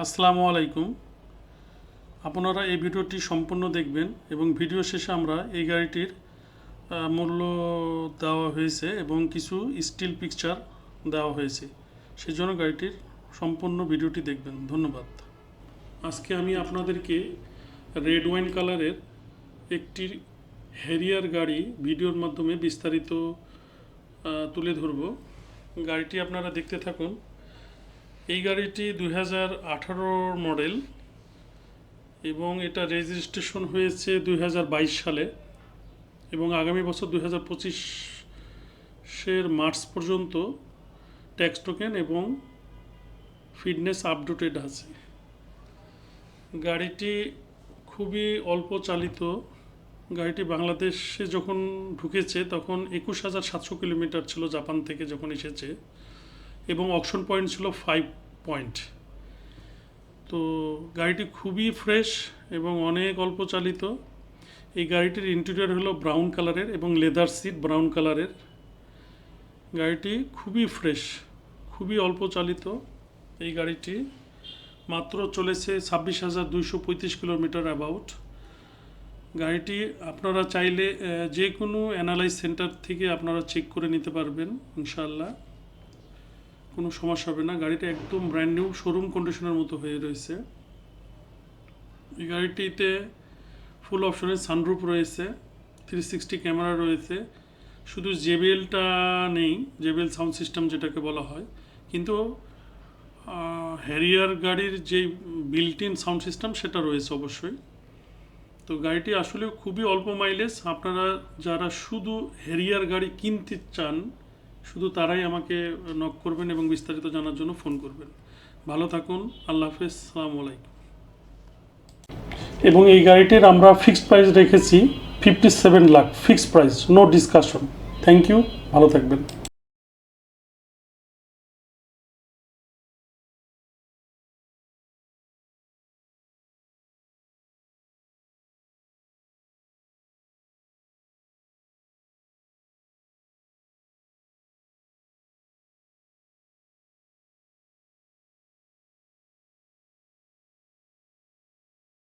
আসসালামু আলাইকুম। আপনারা এই ভিডিওটি সম্পূর্ণ দেখবেন এবং ভিডিও শেষে আমরা এই গাড়িটির মূল্য দেওয়া হয়েছে এবং কিছু স্টিল পিকচার দেওয়া হয়েছে, সেজন্য গাড়িটির সম্পূর্ণ ভিডিওটি দেখবেন। ধন্যবাদ। আজকে আমি আপনাদেরকে রেড ওয়াইন কালারের একটি হ্যারিয়ার গাড়ি ভিডিওর মাধ্যমে বিস্তারিত তুলে ধরব। গাড়িটি আপনারা দেখতে থাকুন। এই গাড়িটি 2018 মডেল এবং এটা রেজিস্ট্রেশন হয়েছে 2022 সালে এবং আগামী বছর 2025 মার্চ পর্যন্ত ট্যাক্স টোকেন এবং ফিটনেস আপডেটেড আছে। গাড়িটি খুবই অল্প চালিত। গাড়িটি বাংলাদেশে যখন ঢুকেছে তখন 21,700 কিলোমিটার ছিল জাপান থেকে যখন এসেছে এবং অকশন পয়েন্ট ছিল 5 পয়েন্ট। তো গাড়িটি খুবই ফ্রেশ এবং অনেক অল্প চালিত। এই গাড়িটির ইন্টেরিয়র হলো ব্রাউন কালারের এবং লেদার সিট ব্রাউন কালারের। গাড়িটি খুবই ফ্রেশ, খুবই অল্প চালিত। এই গাড়িটি মাত্র চলেছে 26,235 কিলোমিটার অ্যাবাউট। গাড়িটি আপনারা চাইলে যে কোনো অ্যানালাইজ সেন্টার থেকে আপনারা চেক করে নিতে পারবেন, ইনশাআল্লাহ কোনো সমস্যা হবে না। গাড়িটা একদম ব্র্যান্ড নিউ শোরুম কন্ডিশনের মতো হয়ে রয়েছে। এই গাড়িটিতে ফুল অপশনের সানরুফ রয়েছে, 360 ক্যামেরা রয়েছে। শুধু জেবিএলটা নেই, জেবিএল সাউন্ড সিস্টেম যেটাকে বলা হয়, কিন্তু হ্যারিয়ার গাড়ির যে বিল্ট ইন সাউন্ড সিস্টেম সেটা রয়েছে অবশ্যই। তো গাড়িটি আসলে খুবই অল্প মাইলেজ। আপনারা যারা শুধু হ্যারিয়ার গাড়ি কিনতে চান শুধু তারাই আমাকে নক করবেন এবং বিস্তারিত জানার জন্য ফোন করবেন। ভালো থাকুন, আল্লাহ হাফেজ, আসসালামু আলাইকুম। এবং এই গাড়িটির আমরা ফিক্সড প্রাইস রেখেছি 57 lakh, fixed price, no discussion. Thank you, ভালো থাকবেন।